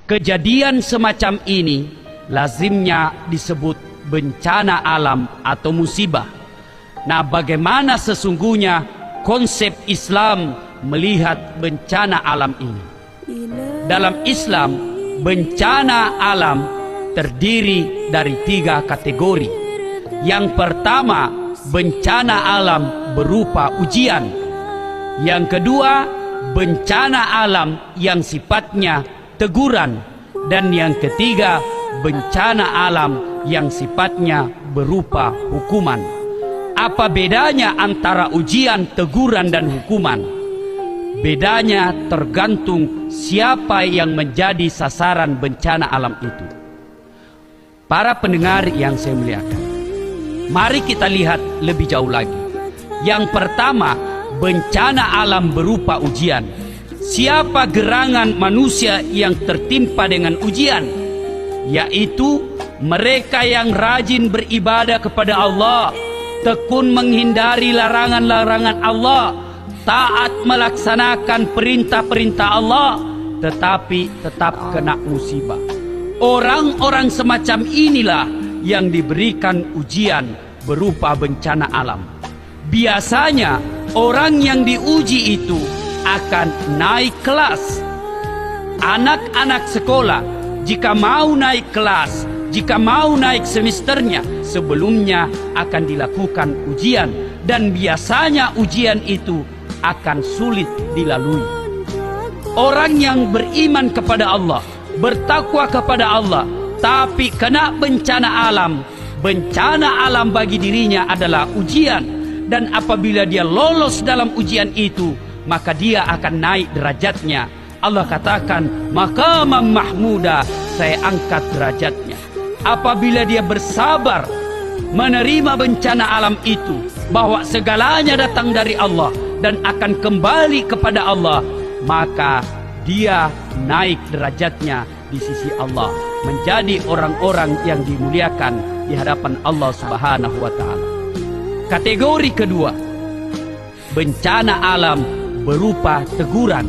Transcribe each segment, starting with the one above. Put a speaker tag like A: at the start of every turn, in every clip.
A: Kejadian semacam ini lazimnya disebut bencana alam atau musibah. Nah, bagaimana sesungguhnya konsep Islam melihat bencana alam ini? Dalam Islam, bencana alam terdiri dari 3 kategori. Yang pertama, bencana alam berupa ujian. Yang kedua, bencana alam yang sifatnya teguran. Dan yang ketiga, bencana alam yang sifatnya berupa hukuman. Apa bedanya antara ujian, teguran, dan hukuman? Bedanya tergantung siapa yang menjadi sasaran bencana alam itu. Para pendengar yang saya muliakan, mari kita lihat lebih jauh lagi. Yang pertama, bencana alam berupa ujian. Siapa gerangan manusia yang tertimpa dengan ujian? Yaitu mereka yang rajin beribadah kepada Allah, tekun menghindari larangan-larangan Allah, taat melaksanakan perintah-perintah Allah, tetapi tetap kena musibah. Orang-orang semacam inilah yang diberikan ujian berupa bencana alam. Biasanya orang yang diuji itu akan naik kelas. Anak-anak sekolah jika mau naik kelas, jika mau naik semesternya, sebelumnya akan dilakukan ujian. Dan biasanya ujian itu akan sulit dilalui. Orang yang beriman kepada Allah, bertakwa kepada Allah, tapi kena bencana alam. Bencana alam bagi dirinya adalah ujian. Dan apabila dia lolos dalam ujian itu, maka dia akan naik derajatnya. Allah katakan, maqaman mahmuda, saya angkat derajatnya. Apabila dia bersabar menerima bencana alam itu, bahwa segalanya datang dari Allah dan akan kembali kepada Allah, maka dia naik derajatnya di sisi Allah, menjadi orang-orang yang dimuliakan di hadapan Allah Subhanahu wa Ta'ala. Kategori kedua, bencana alam berupa teguran.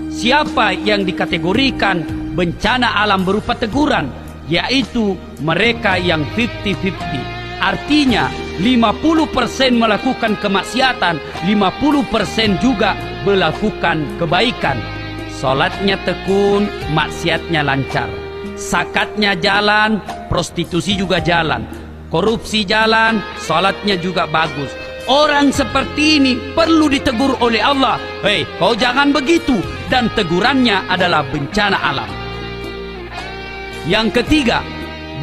A: Siapa yang dikategorikan bencana alam berupa teguran? Yaitu mereka yang 50-50. Artinya 50% melakukan kemaksiatan, 50% juga melakukan kebaikan. Salatnya tekun, maksiatnya lancar. Zakatnya jalan, prostitusi juga jalan. Korupsi jalan, salatnya juga bagus. Orang seperti ini perlu ditegur oleh Allah. Hei, kau jangan begitu. Dan tegurannya adalah bencana alam. Yang ketiga,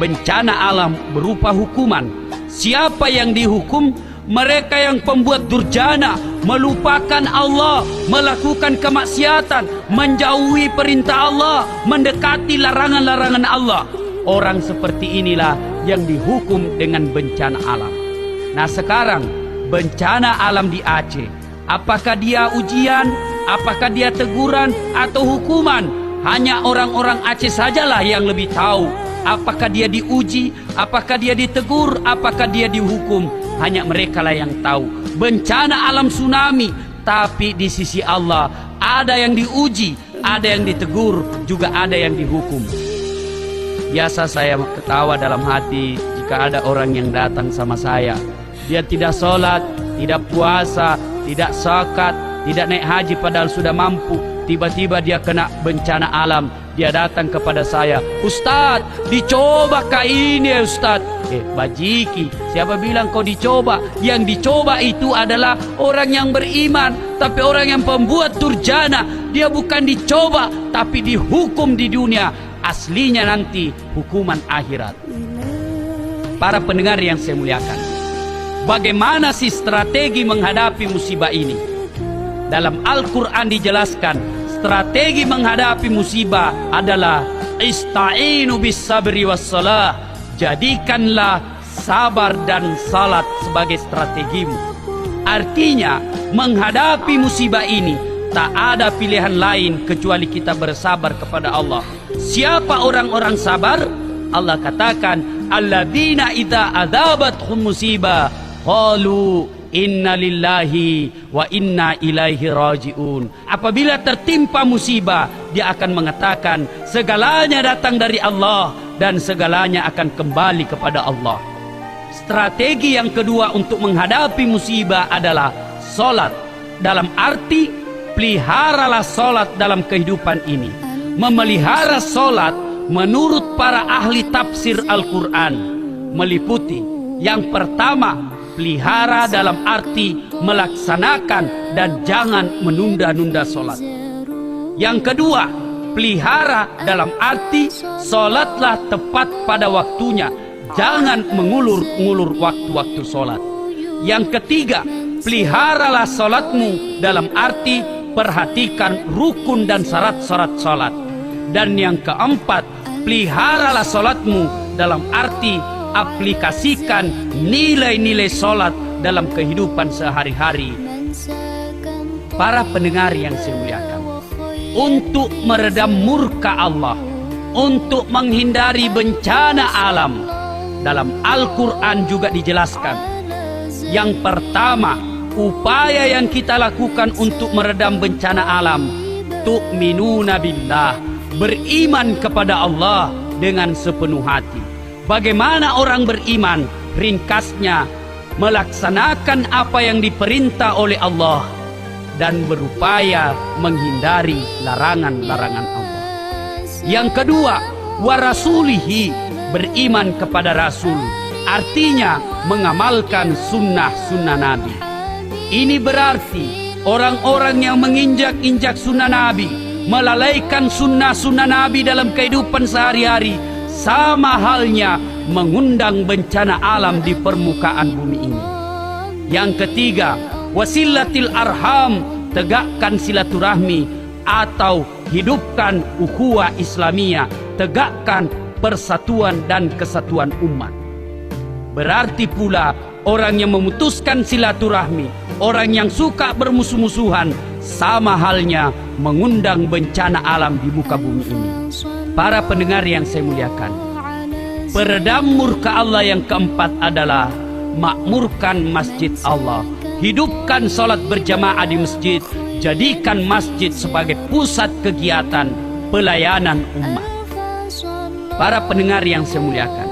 A: bencana alam berupa hukuman. Siapa yang dihukum? Mereka yang pembuat durjana, melupakan Allah, melakukan kemaksiatan, menjauhi perintah Allah, mendekati larangan-larangan Allah. Orang seperti inilah yang dihukum dengan bencana alam. Nah, sekarang bencana alam di Aceh, apakah dia ujian, apakah dia teguran atau hukuman? Hanya orang-orang Aceh sajalah yang lebih tahu. Apakah dia diuji, apakah dia ditegur, apakah dia dihukum? Hanya mereka lah yang tahu. Bencana alam tsunami, tapi di sisi Allah ada yang diuji, ada yang ditegur, juga ada yang dihukum. Biasa saya ketawa dalam hati jika ada orang yang datang sama saya. Dia tidak sholat, tidak puasa, tidak zakat, tidak naik haji padahal sudah mampu. Tiba-tiba dia kena bencana alam. Dia datang kepada saya, Ustaz, dicobakah ini ya Ustaz? Bajiki, siapa bilang kau dicoba? Yang dicoba itu adalah orang yang beriman. Tapi orang yang pembuat durjana, dia bukan dicoba, tapi dihukum di dunia. Aslinya nanti hukuman akhirat. Para pendengar yang saya muliakan, bagaimana sih strategi menghadapi musibah ini? Dalam Al-Quran dijelaskan, strategi menghadapi musibah adalah ista'inu bis sabri was salah. Jadikanlah sabar dan salat sebagai strategimu. Artinya menghadapi musibah ini tak ada pilihan lain kecuali kita bersabar kepada Allah. Siapa orang-orang sabar? Allah katakan, alladzina idza adzabathum musibah qalu Inna lillahi wa inna ilaihi raji'un. Apabila tertimpa musibah, dia akan mengatakan segalanya datang dari Allah dan segalanya akan kembali kepada Allah. Strategi yang kedua untuk menghadapi musibah adalah solat. Dalam arti peliharalah solat dalam kehidupan ini. Memelihara solat menurut para ahli tafsir Al-Quran meliputi yang pertama, pelihara dalam arti melaksanakan dan jangan menunda-nunda solat. Yang kedua, pelihara dalam arti solatlah tepat pada waktunya, jangan mengulur-ngulur waktu-waktu solat. Yang ketiga, peliharalah solatmu dalam arti perhatikan rukun dan syarat-syarat solat. Dan yang keempat, peliharalah solatmu dalam arti aplikasikan nilai-nilai solat dalam kehidupan sehari-hari. Para pendengar yang saya muliakan, untuk meredam murka Allah, untuk menghindari bencana alam, dalam Al-Quran juga dijelaskan. Yang pertama, upaya yang kita lakukan untuk meredam bencana alam, tu'minuna billah, beriman kepada Allah dengan sepenuh hati. Bagaimana orang beriman? Ringkasnya, melaksanakan apa yang diperintah oleh Allah dan berupaya menghindari larangan-larangan Allah. Yang kedua, warasulihi, beriman kepada Rasul, artinya mengamalkan sunnah-sunnah Nabi. Ini berarti orang-orang yang menginjak-injak sunnah Nabi, melalaikan sunnah-sunnah Nabi dalam kehidupan sehari-hari, sama halnya mengundang bencana alam di permukaan bumi ini. Yang ketiga, wasilatil arham, tegakkan silaturahmi atau hidupkan ukhuwah Islamiyah, tegakkan persatuan dan kesatuan umat. Berarti pula orang yang memutuskan silaturahmi, orang yang suka bermusuh-musuhan, sama halnya mengundang bencana alam di muka bumi ini. Para pendengar yang saya muliakan, peredam murka Allah yang keempat adalah makmurkan masjid Allah. Hidupkan sholat berjamaah di masjid, jadikan masjid sebagai pusat kegiatan pelayanan umat. Para pendengar yang saya muliakan,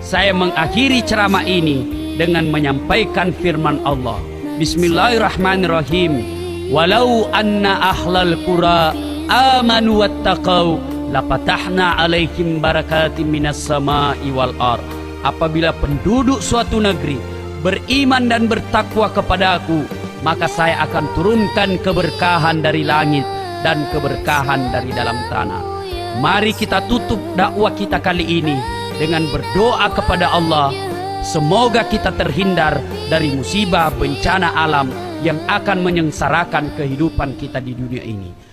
A: saya mengakhiri ceramah ini dengan menyampaikan firman Allah. Bismillahirrahmanirrahim. Walau anna ahlal qura amanu wattaqau lapatahna alaihim barakatim minas sama'i wal ard. Apabila penduduk suatu negeri beriman dan bertakwa kepadaku, maka saya akan turunkan keberkahan dari langit dan keberkahan dari dalam tanah. Mari kita tutup dakwah kita kali ini dengan berdoa kepada Allah. Semoga kita terhindar dari musibah bencana alam yang akan menyengsarakan kehidupan kita di dunia ini.